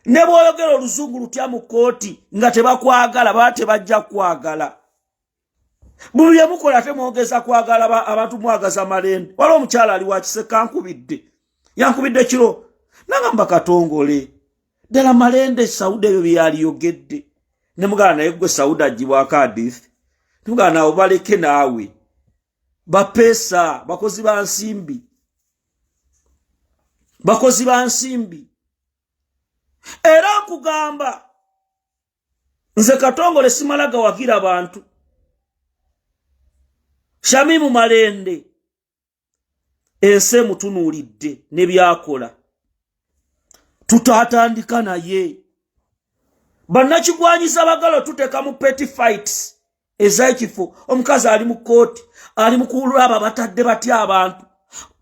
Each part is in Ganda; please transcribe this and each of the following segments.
ne bwoyogera oluzungu lutya mu kooti nga tebakwagala baba tebajja kwagala. Buli mukola temwogeza kwagala abantu mwagaza Malende. Wala omukyala ali wa Kiseka nkubidde. Yankubidde kiro. Nagamba katongole. Ddala Malende Sauda ebyo byaliyogedde. Ne mugana naye gwe Sauda ajibwako hadithi. Mugana nawe baleke naawe. Bapesa, bakozi ba nsimbi. Bakozi ba nsimbi. Era nkugamba nze katongole simalaga wagira abantu. Shamimu Malende ense mutunuulidde ne byakola. Tutatandika naye. Bannakigwanyiza bagalo tuteka mu petty fights ez'ekifo. Omukazi ali mu kooti ali mu kulaba batadde batya abantu.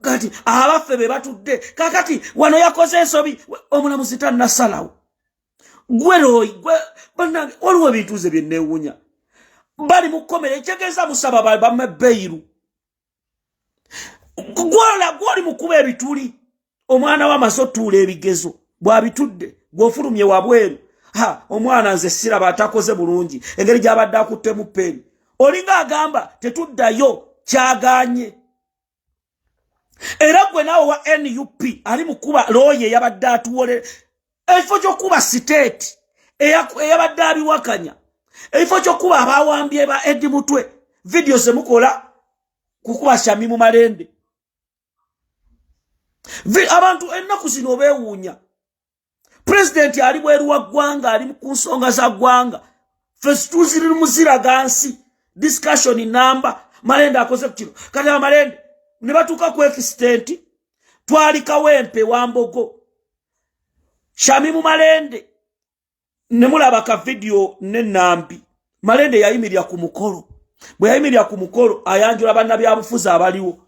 Kati abaffe be batudde kakati wano yakoze ensobi omulamuzi tannasalawo. Gwe Roy gwe bannange waliwo ebintuze bye neewunya. Bali mukomere kyegeza musaba bamme beiru. Gwali mukuba ebituli omwana w'amaso tuula ebigezo bw'abitudde gw'ofulumye wabweru. Omwana nze siraba atakoze bulungi engeri gy'abadde akuttemu peni. Olinga agamba tetuddayo kyaganye. Era gwe nawe wa NUP ali mukuba loye yabadde atuwole ekifo ky'okuba state eyabadde abiwakanya. Ekifo ky'okuba abawambye ba Edi Mutwe video ze mukola kukuba Shamimu Malende. Abantu ennaku zino beewuunya. President ali bweru wa ggwanga ali ku nsonga za ggwanga. Festu ziri muzira gansi discussion number Malende akoze ku kino. Kati Malende ne batuuka ku extent twalika wempe Wambogo. Shamimu Malende ne mulaba ka video ne Nambi. Malende yayimirira ku mukolo. Bwe yayimirira ku mukolo ayanjula bannabyabufuzi abaliwo.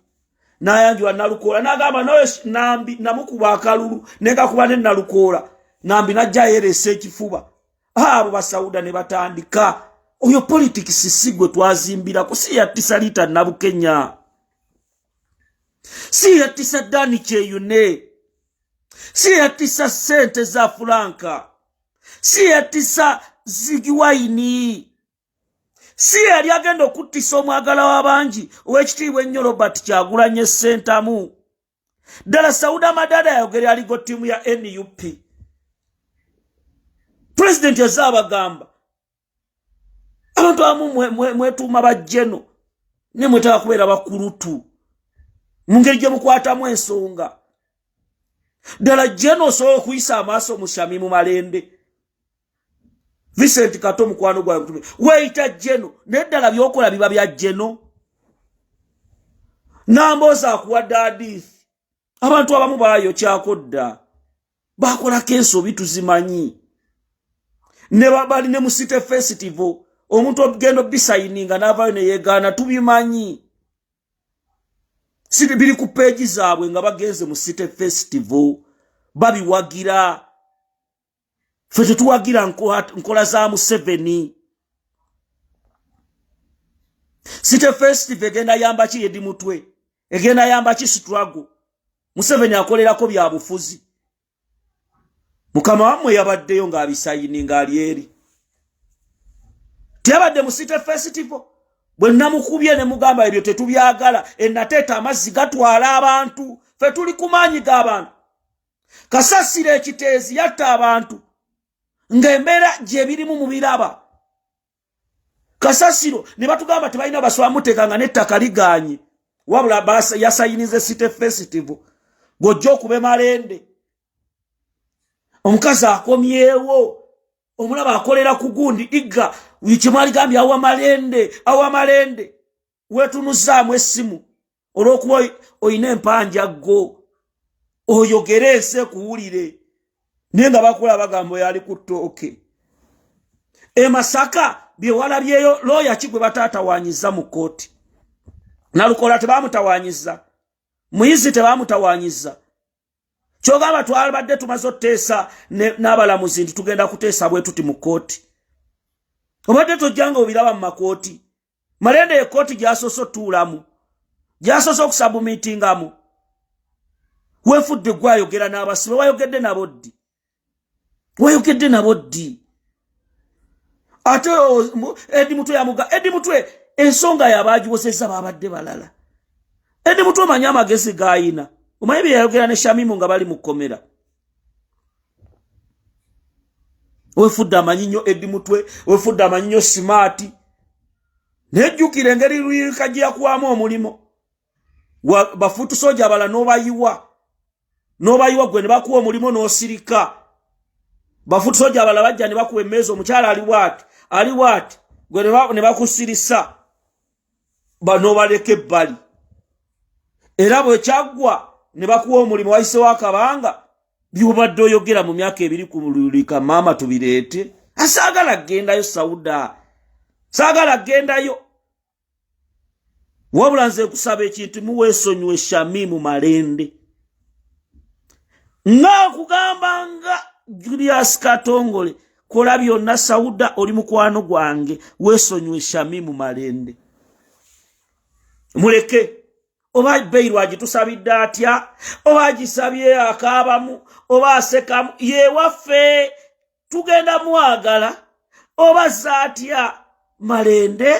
N'ayanjula Nalukoola n'agamba noyo Nambi namukuba akalulu nekakuba ne Nalukoola. Nambi najja yerese ekifuba. Abo basauda ne batandika. Oyo politics sigwe twazimbira kusi yatisa lita Nabukenya. Si yatisa Dani Kyeyune. Si yatisa sente za Franka. Si yatisa Zigiwaini. Si yali agenda okuttisa omwagala w'abangi ow'ekitiibwa ennyo Robert Kyagulanyi Ssentamu. Ddala Sauda Madada yayogera aligo ttiimu ya NUP. President yazabagamba abantu abamu mwetuuma bajjeno ne mwetaba kubeera bakulutu mu ngeri gye mukwatamu ensonga. Ddala jjeno osobola okuyisa amaaso mu Shamimu Malende. Vincent Kato mukwano gwa mtume weeyita jjeno neddala byokola biba bya jjeno. Namboza akuwadde hadithi abantu abamu baayokyako dda bakolako ensobi tuzimanyi. Ne babali ne mu City Festival omuntu ogenda bisayininga n'avaayo ne yeegaana tubimanyi. Si biri ku page zaabwe nga bagenze mu City Festival babiwagira. Ffe tetuwagira nkola za Museveni. City Festival egenda yamba ki Edi Mutwe? Egenda yamba ki struggle? Museveni akolerako bya bufuzi. Mukama wamwe yabaddeyo ng'abisayininga ali eri. Tiyabadde mu City Festival bwe namukubye ne mugamba ebyo tetubyagala ennateeta amazzi gatwala abantu. Ffe tuli kumaanyi g'abantu. Kasasira ekiteezi yatta abantu ng'embeera gye birimu mu biraba. Kasasiro ne batugamba tebalina baswamuteekanga n'ettaka liganye wabula yasayinize City Festival gojja okube Malende. Omukazi akomyewo omulaba akolera ku gundi igga wikimwali gambye awa Malende wetunuzaamu essimu olw'okuba oyina empanja ggo oyogere ensi kuwulire naye nga bakola bagamba yali ku ttooke. E Masaka bye walabyeyo looya ki gwe bataatawaanyiza mu kooti. Nalukoola tebaamutawaanyiza. Muyizi tebaamutawaanyiza. Kyogamba twabadde tumaze oteesa n'abalamuzi nti tugenda kuteesa bwe tuti mu kooti. Obadde tojjanga obiraba mu makooti. Malende ekooti gy'asoose otuulamu. Gy'asoose okusabumiitingamu. Weefudde gwayogera n'abasibe wayogedde nabo ddi. wayogedde nabo ddi ate Edi Mutwe yamuga Edi Mutwe ensonga yabagibosesa babadde balala Edi Mutwe omanyi amagezi gayina omanyi bye yayogera ne Shamimu nga bali mu kkomera wefudde amanyi nnyo Edi Mutwe wefudde amanyi nnyo smart nejjukira engeri luyirika gye yakuwamu omulimo bafutu soja abala n'obayiwa gwe ne bakuwa omulimo n'osirika bafutu soja abala bajja ne bakuwa emmeza omukyala ali waati gwe ne bakusirisa n'obaleka ebbali era bwe kyaggwa ne bakuwa omulimo wayisewo akabanga byobadde oyogera mu myaka 2 ku lulika maama tubireete asaagala gendayo Sauda saagala gendayo wabula nze kusaba ekintu muweesonywe Shamimu Malende nga kugamba nga Julius Katongole kola byonna Sauda oli mukwano gwange weesonywe Shamimu Malende muleke oba Beiru agitusabidde atya oba agisabye akaabamu oba asekamu ye waffe tugenda mwagala oba zatya Malende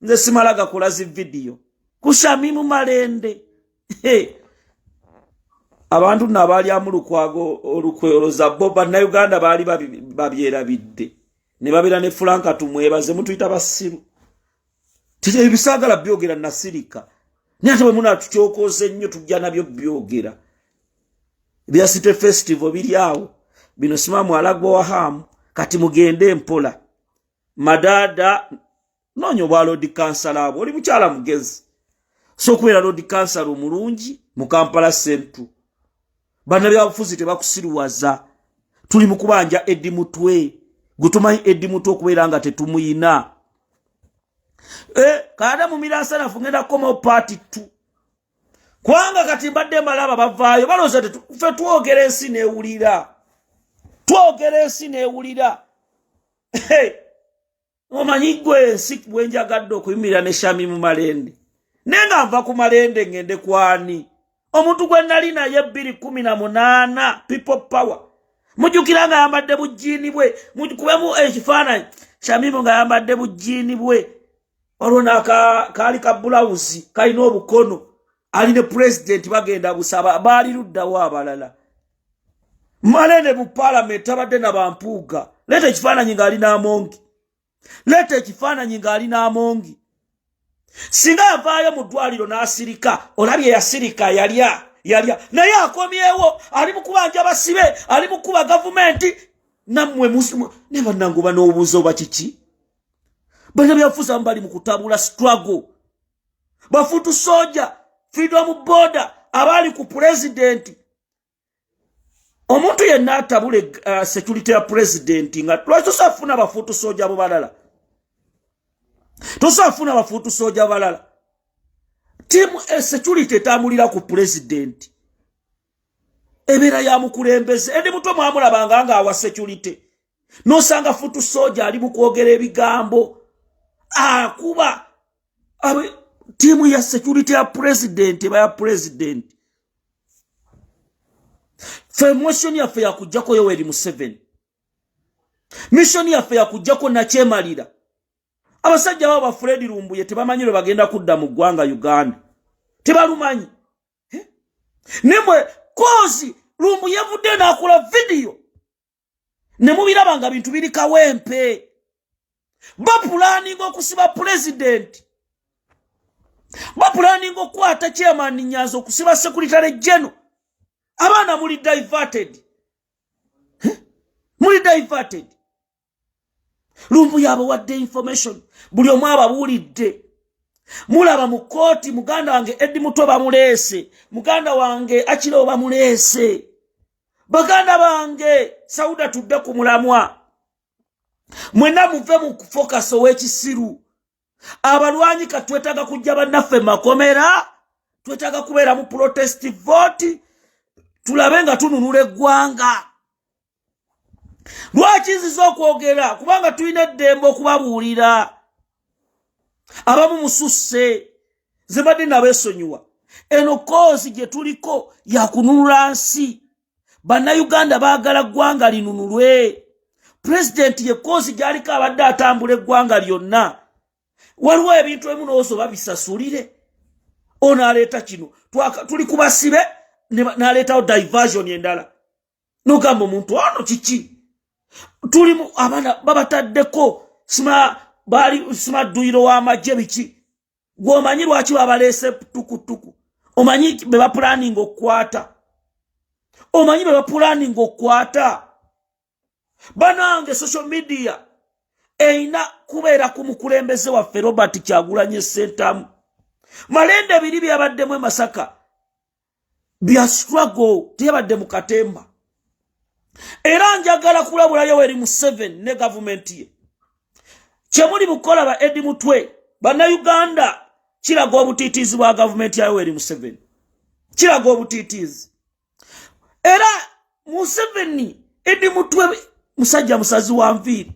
nze simalaga kulazi video ku Shamimu Malende abantu nabali amulukwago olukweroza Boba na Uganda bali babyerabidde ne babira ne Franka tumwebaze mutuyita basiru tije ebisagala byogera nasirika nyate bwe muna tukyokoze nnyo tujja nabyo byogera bya City Festival biriawo bino simamu alagwa wahamu kati mugende mpola madada nonyo bwa Lord Council abo oli mukyala mugezi so kubera Lord Council omulungi mu Kampala Central bana bya bufuzi tebakusiruwaza tuli mukubanja Edi Mutwe gutumanyi Edi Mutwe okubera nga tetumuyina kada mu mirasa nafungenda komo party 2 kwanga kati mbadde malaba bavaayo baloza fe twogere ensi neewulira omanyi gwe ensi bwenjagadde okuyimirira ne Shamimu Malende nenga nva ku Malende ngende kwani omuntu gwe nali naye 2018 people power mujukira nga yambadde bujini bwe mujukubemu ekifaananyi Shamimu nga yambadde bujini bwe olona kali ka blouse kalina obukono ali ne president bagenda busaba bali luddawo abalala Malende mu parliament abadde na bampuuga leta ekifaananyi nga ali n'amongi singa yavaayo mu ddwaliro n'asirika olabye yasirika yalya naye akomyewo ali mu kubanja basibe ali mu kuba gavumenti nammwe ne bannanguba n'obuuzo oba kiki bana byafuza mbali mu kutabula struggle bafutu soja freedom border abali ku president omuntu yenna atabule security ya president nga twasafuna bafutu soja abo balala tosafuna bafutu soja balala team security tamulira ku president ebera ya mukulembeze Edi Mutwe mwamulabanga nga awa security nosanga futu soja ali mu kwogera ebigambo kuba timu ya security ya president baya president promotion ya fe ya kujjako Yoweri Museveni mission ya fe ya kujjako na Kyemalira abasajja baba Fred Lumbuye tebamanyiro bagenda kudda mu ggwanga Uganda tebalumanyi nemwe kozi Lumbuye vudde nakola video nemubirabanga bintu biri kawempe bapulaninga okusiba president bapulaninga okwata chairman Nyanza okusiba secretary general abana muli diverted Lumbuye abawadde information buli omu ababuulidde mulaba mu kooti muganda wange Edi Mutwe bamuleese muganda wange Akiro bamuleese baganda bange Sauda tudde ku mulamwa mwena muve mu focus ow'ekisiru abalwanyi katwetaga kujja bannaffe makomera twetaga kubeera mu protest vote tulabe nga tununula eggwanga lwaki nziza okwogera kubanga tulina eddembe okubabuulira abamu mususse zibadde nabeesonyiwa eno koozi gye tuliko yakununula nsi Bannayuganda baagala ggwanga linunulwe. President ye kozi gy'aliko abadde atambula eggwanga lyonna. Waliwo ebintu ebimu n'oso babisasulire. Ono aleeta kino. Tuli kubasibe n'aleetawo diversion endala. N'ogamba omuntu ono kiki? Tuli abaana babataddeko sima dduyiro w'amagye biki. Gw'omanyi lwaki babaleese tukutuku. Omanyi be bapulaninga okukwata. Omanyi be bapulaninga okukwata. Banange social media eina kubeera ku mukulembeze waffe Robert Kyagulanyi Ssentamu. Malende biri byabaddemu e Masaka bya struggle tebadde mu katemba. Era njagala kulabula Yoweri Museveni ne government ye. Kyemuli bukola ba Eddie Mutwe Bannayuganda kiraga obutiitiizi bwa government ya Yoweri Museveni. Kiraga obutiitiizi. Era Museveni Eddie Mutwe musajja musazi wa nviiri.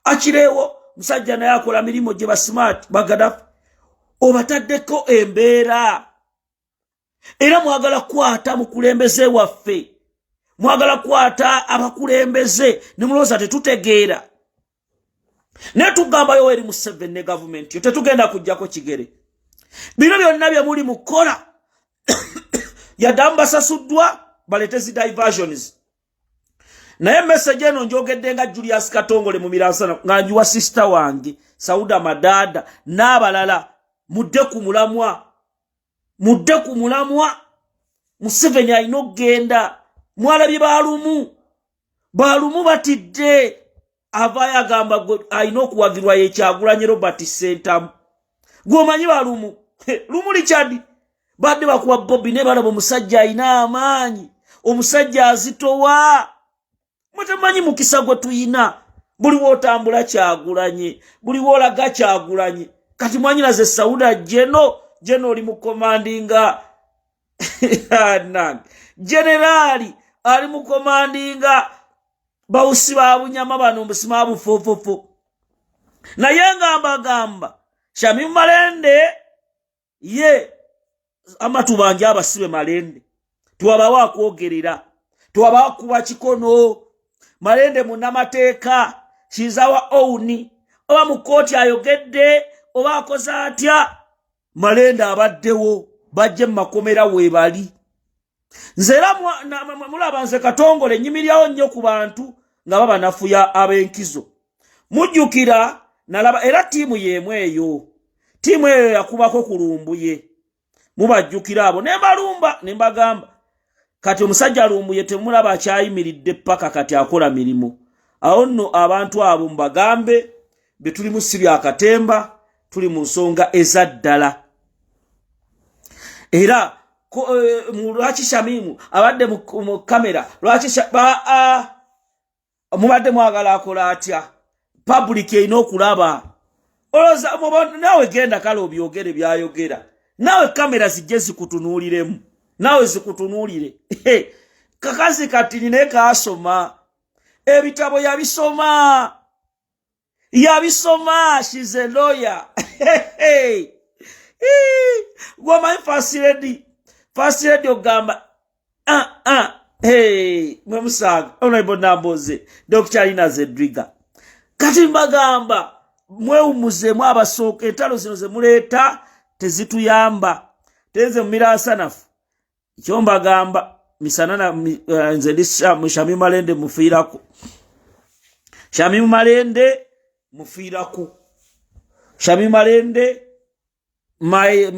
Akireewo musajja naye akola mirimo gye ba smart bagadafu. Obataddeko embeera. Era mwagala kwata mukulembeze waffe. Mwagala kwata abakulembeze ne mulooza tetutegeera. Ne tugamba Yoweri Museveni ne government yo tetugenda kujjako kigere. Bino byonna bye muli mukola yaddamu basasuddwa baletezi diversions. Naye message eno njogedde nga Julius Katongole mu Miransana nga njuwa sister wange Sauda Madada n'abalala mudde ku mulamwa. Museveni alina okugenda. Mwalabye balumu batidde. Avaayo agamba alina okuwagirwa ye Kyagulanyi Robert Ssentamu. Gw'omanyi balumu lumu Richard badde bakuba Bobby ne balaba omusajja alina amaanyi. Omusajja azitowa. Mutemanyi mukisa gwe tuyina. Buli wotambula Kyagulanyi. Buli wolaga Kyagulanyi. Kati mwanyina ze Sauda Jeno oli mu commandinga. Generali ali mu commandinga. Bawusi ba bunyama bano mbusima bufofofo. Naye ngamba Shami Malende ye amatubange abasibe Malende. Tuwabawa kwogerera. Tuwabawa kuba kikono. Malende munamateeka kizawa ouni. Oba mukoti ayogedde oba akoza atya. Malende abaddewo bajje makomera webali. Nzera mulaba nze Katongole nyimiryawo nnyo ku bantu nga baba nafuya ab'enkizo. Mujjukira nalaba era tiimu y'emu eyo. Tiimu eyo yakubako ku lumbuye. Mubajjukira abo ne balumba ne mbagamba. Kati omusajja lumbuye temulaba akyayimiridde paka kati akola mirimu. Awo nno abantu abo mbagambe betuli mu sibi akatemba tuli mu nsonga ezaddala. Era lwaki Shamimu abadde mu kamera lwaki mubadde mwagala akola atya public erina okulaba oloza nawe genda kale obyogere byayogera nawe kamera zijje zikutunuuliremu nawe zikutunuulire kakazi kati nine kaasoma ebitabo yabisoma she's a lawyer woman first lady ogamba mwe musaga honorable Namboze Dr. Alina Zedriga kati mbagamba mwewumuze mwabasooka entalo zino ze muleeta tezituyamba tenze Miransanafu kyo mbagamba misana nze ndi Shami Malende mufiirako Shami Malende mufiirako Shami Malende my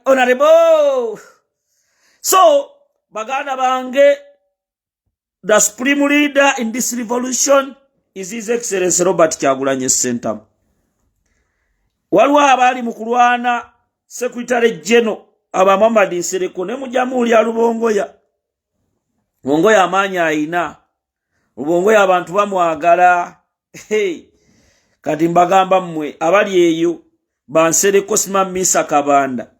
honorable so baganda bange the supreme leader in this revolution is His Excellency Robert Kyagulanyi Ssentamu. Waliwo abali mu kulwana Secretary General Abamamad Nsereko ne mujamuuli ya Lubongoya amaanyi ayina. Lubongoya abantu bamwagala. Kati mbagamba mmwe abali eyo Bansereko Sima Misa Kabanda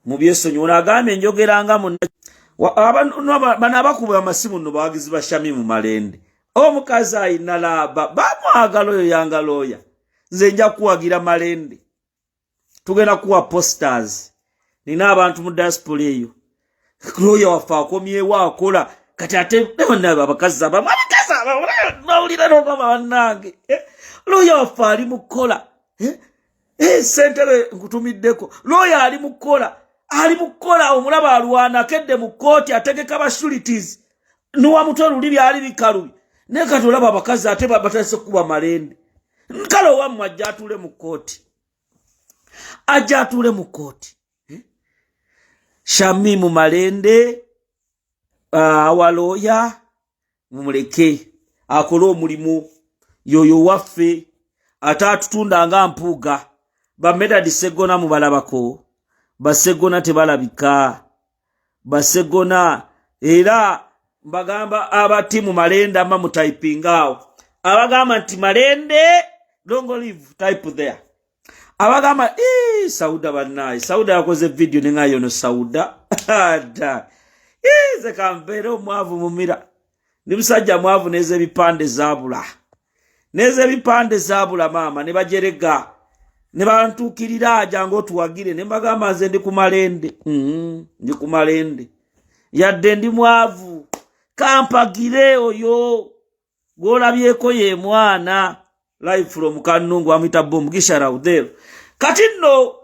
mu byesonyi onagambye njogeranga mu bana abakuba amasimu nno bawagizi ba Shami Malende omukazi ayina laba bamwagala oyo yanga lawyer nze nja kuwagira Malende tugenda kuwa posters nina abantu mu diaspora eyo lawyer waffe akomyewo akola kati ate bonna abakazi bawulira n'ogamba bannange lawyer waffe ali mu kukola ssentebe nkutumiddeko lawyer ali mu kukola omulaba alwana akedde mu kkooti ategeka basulities niwamutwe luli byali bikalubi naye kati olaba abakazi ate batase kuba malende kale owammwe ajja atuule mu kkooti Shamimu Malende awaloya mumuleke akole omulimu yoyo waffe atatutunda nga mpuuga bamedadi Segona mubalabako basegona tebalabika basegona era mbagamba abatimu Malende ama mutaipingao abagamba nti Malende don't leave type there abagamba Sauda banaye Sauda yakoze video nengayo no Sauda ada ze kambero mwavu mumira ni musajja mwavu neze bipande zabula mama ne bajerega ne bantukirira ajango tuwagire ne mbagamba nze ndi ku Malende yadde ndi mwavu kampagire oyo gwolabyeko ye mwana live from Kanungu amita Bomugisha Raudero kati nno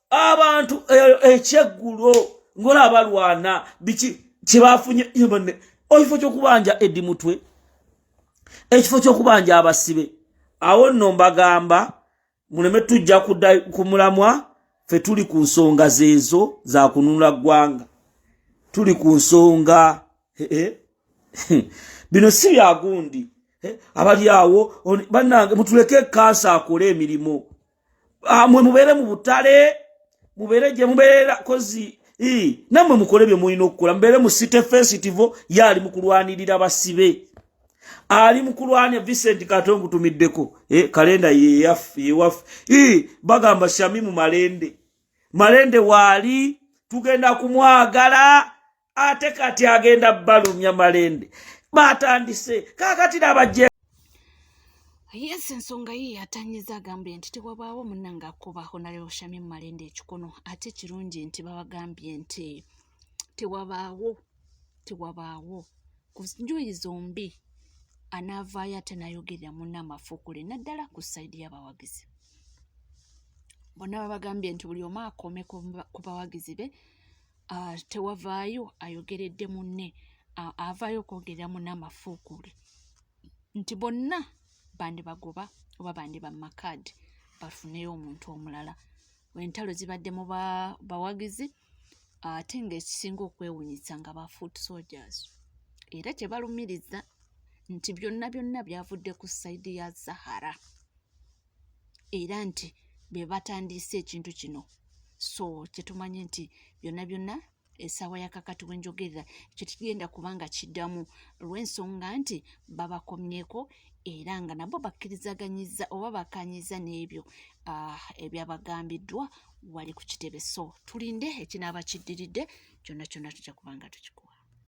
abantu ekyeggulo ngola abalwana biki kibafunye yobane ekifo ky'okubanja Edi Mutwe ekifo ky'okubanja abasibe awo nno mbagamba muleme tujja kumulamwa fe tuli ku nsonga zezo za kununula ggwanga tuli ku nsonga bino si byagundi abali awo bannange mutuleke kansa akole emirimu mwe mubere mu butale mubere gye mubeera kozi namwe mukole bye mulina okukola mubere mu city festival yali mukulwanirira basibe ali mukulwania Vincent Katongo tumiddeko kalenda ye wafu bagamba Shamimu Malende wali tugenda kumwagala ate kati agenda balumya Malende batandise kakati nabajje Yes, ensonga hii atanyiza agambye nti tewabaawo munnanga akubaho naleo Shamimu Malende ekikono ate kirungi nti babagambye nti tewabaawo ku njuyi zombi anaavaayo ate nayogerera munna amafukule naddala ku sayidi y'abawagizi bonna babagambye nti buli omu akome ku bawagizi be tewavaayo ayogeredde munne avaayo okwogerera munna amafukule nti bonna bandi bagoba oba bandi bamakadi bafuneyo omuntu omulala wentalo zibadde mu bawagizi ate ng'ekisinga okwewunyisa nga ba foot soldiers era kyebalumiriza nti byonna byavudde ku sayidi ya Zahara era nti be batandise ekintu kino so kyetumanye nti byonna essaawa yakakati wenjogerera ekyo kigenda kubanga kiddamu lw'ensonga nti babakomyeko era nga nabo bakkirizaganyiza oba bakanyiza n'ebyo ebyabagambiddwa wali ku kitebe so tulinde ekinaaba kiddiridde kyonna tujja kubanga tukikuwa